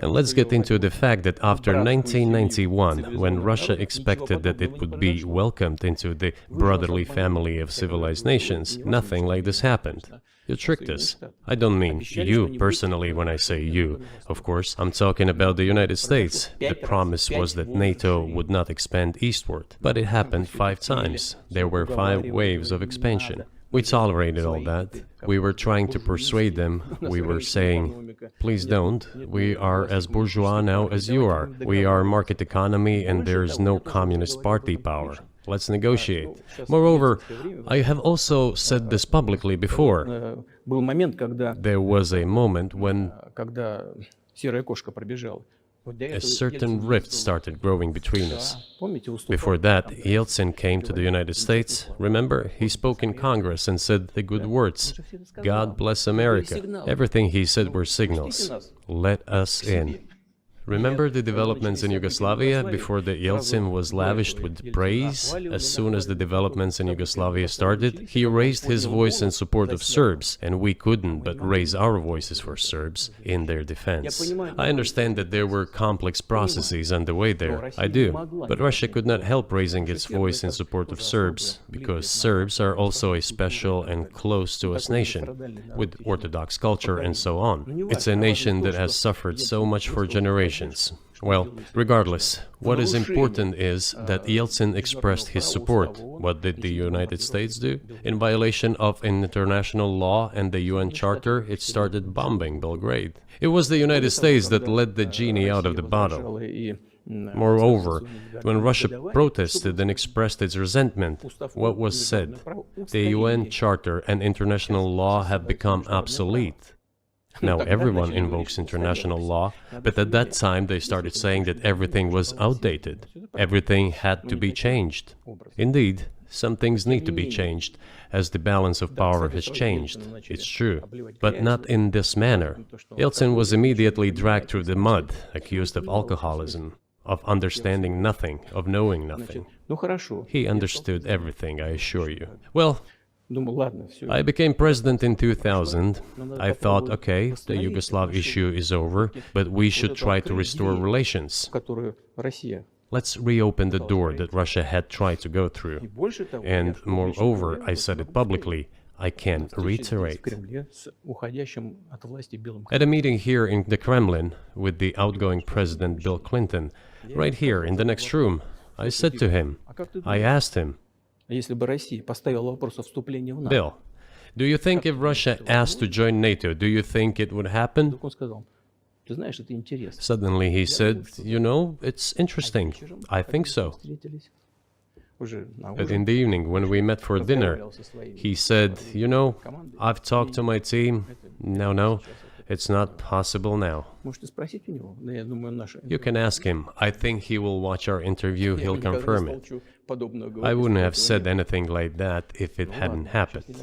And let's get into the fact that after 1991, when Russia expected that it would be welcomed into the brotherly family of civilized nations, nothing like this happened. You tricked us. I don't mean you personally when I say you. Of course, I'm talking about the United States. The promise was that NATO would not expand eastward, but it happened 5 times. There were 5 waves of expansion. We tolerated all that. We were trying to persuade them. We were saying, please don't. We are as bourgeois now as you are. We are market economy and there's no communist party power. Let's negotiate. Moreover, I have also said this publicly before. There was a moment when a certain rift started growing between us. Before that, Yeltsin came to the United States. Remember, he spoke in Congress and said the good words. God bless America. Everything he said were signals. Let us in. Remember the developments in Yugoslavia before the Yeltsin was lavished with praise? As soon as the developments in Yugoslavia started, he raised his voice in support of Serbs, and we couldn't but raise our voices for Serbs in their defense. I understand that there were complex processes underway there, I do, but Russia could not help raising its voice in support of Serbs, because Serbs are also a special and close to us nation, with Orthodox culture and so on. It's a nation that has suffered so much for generations. Well, regardless, what is important is that Yeltsin expressed his support. What did the United States do? In violation of international law and the UN Charter, it started bombing Belgrade. It was the United States that let the genie out of the bottle. Moreover, when Russia protested and expressed its resentment, what was said? The UN Charter and international law have become obsolete. Now everyone invokes international law, but at that time they started saying that everything was outdated. Everything had to be changed. Indeed, some things need to be changed, as the balance of power has changed. It's true, but not in this manner. Yeltsin was immediately dragged through the mud, accused of alcoholism, of understanding nothing, of knowing nothing. He understood everything, I assure you. Well, I became president in 2000. I thought, okay, the Yugoslav issue is over, but we should try to restore relations. Let's reopen the door that Russia had tried to go through. And moreover, I said it publicly, I can reiterate. At a meeting here in the Kremlin with the outgoing President Bill Clinton, right here in the next room, I said to him, I asked him, Bill, do you think if Russia asked to join NATO, do you think it would happen? Suddenly he said, you know, it's interesting. I think so. But in the evening, when we met for dinner, he said, you know, I've talked to my team. No, it's not possible now. You can ask him. I think he will watch our interview, he'll confirm it. I wouldn't have said anything like that if it hadn't happened.